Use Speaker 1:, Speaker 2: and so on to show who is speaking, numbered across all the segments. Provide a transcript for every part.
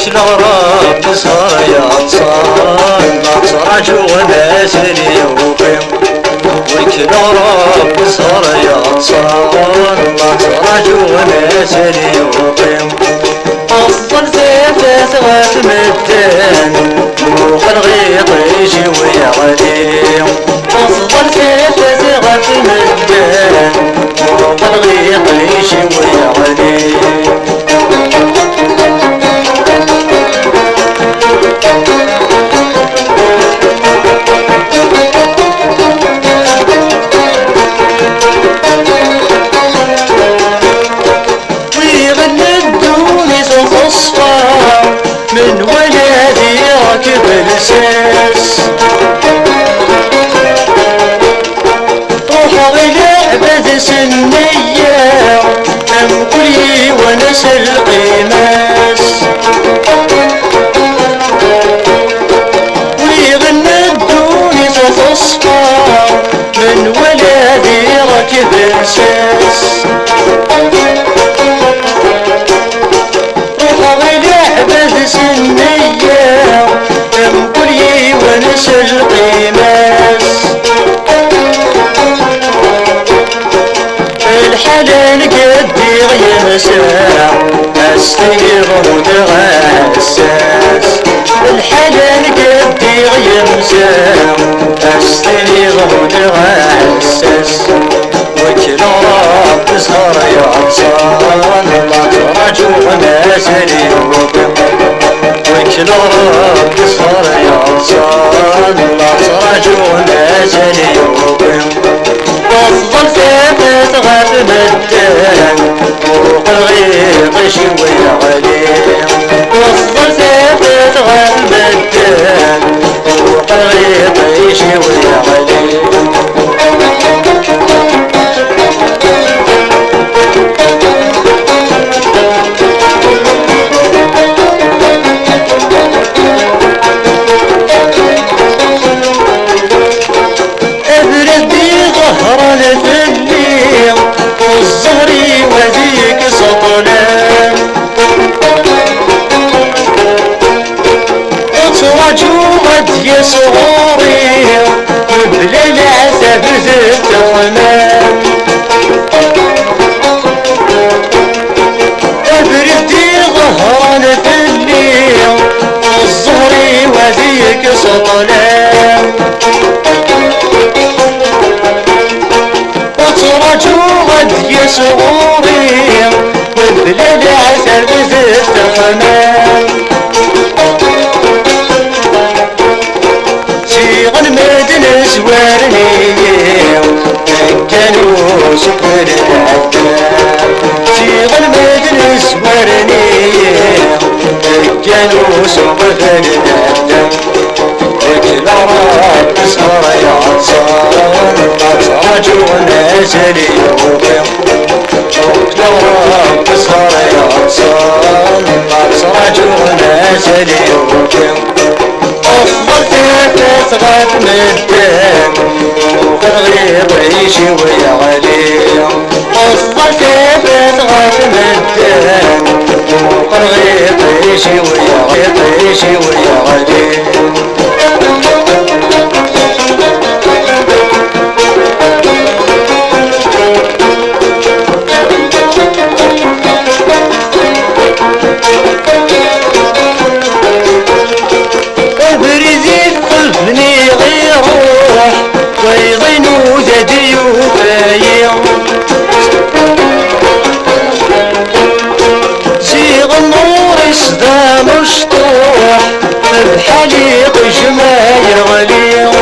Speaker 1: الغراب صار يتصال مطرج وناس اليوم الغراب صار يتصال مطرج وناس اليوم أفضل ثلاثة غاف مدان فوق الغيط يجي ويعليم أفضل ثلاثة غاف مدان فوق الغيط يجي ويعليم من ولادي راكب الساس روحوا لعبة سنية أم كلي ونس القماس ويغندوني صوت أصفار من ولادي راكب الساس سنية أم كلي ونس القماس الحلال قدي غيمسا أستيغ متغساس الحلال قدي غيمسا أستيغ متغساس وكل رب صار يعصان مطرج وناس اليوم وكل رب صار يعصان مطرج وناس اليوم أفضل ثابت غاف مدان فوق الغيط شوي عليم أفضل ثابت غاف مدان فوق الغيط شوي عليم والزهري وذيك سطلان اترجوا غد يا صغوري وبلا العذاب ذات الرمان ابردي غهران في الليل والزهري وذيك سطلان يا صغوري وبلا العسل زدت الحنان شيغ المدن زوارني كانوا سكر العدنان شيغ المدن زوارني كانوا سكر العدنان وكل رب صار يعصان مطرج وناس اليوم رب صار يعصان مطرج وناس اليوم أفضل ثلاثة غاف مدان فوق الغيط يجي ويعليم أفضل ثلاثة غاف مدان فوق الغيط يجي ويعليم ويضنوا ذدي وفايم زيغ النور صدى مشطوح بحليق جمايل غليظ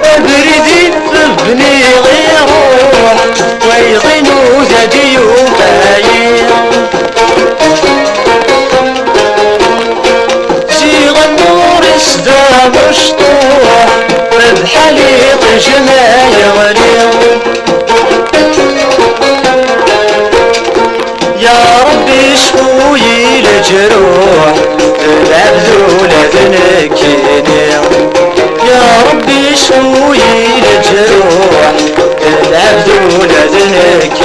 Speaker 1: ابردي ببني غيروح ويضنوا ذدي وفايم مشطوح بحليق جمايل غليظ يا ربي شفوي لجروح العبد ولا ذنكيني يا ربي شفوي لجروح العبد ولا ذنكيني